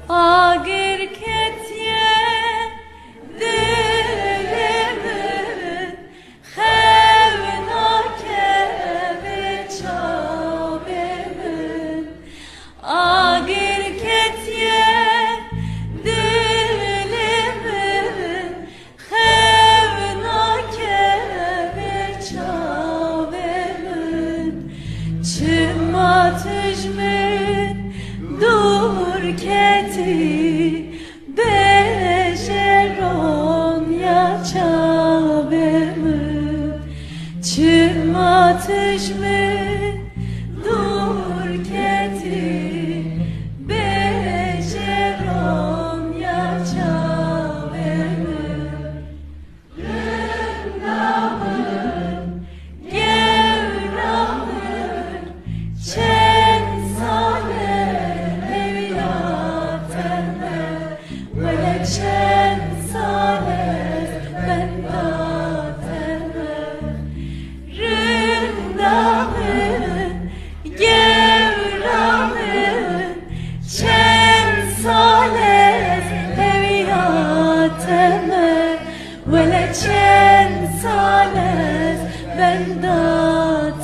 Agir ketiye dilimin Xevnake beçabemin Agir ketiye dilimin Xevnake beçabemin Çıma tüjmin dur keti bejeron ya çabemin Çıma tüjmin dur keti bejeron ya çabemin Gevramın, gevramın Çen sale eviyateme Böyle çen sale bendateme Rındamın, gevramın Çen sale eviyateme Böyle çen sale bendateme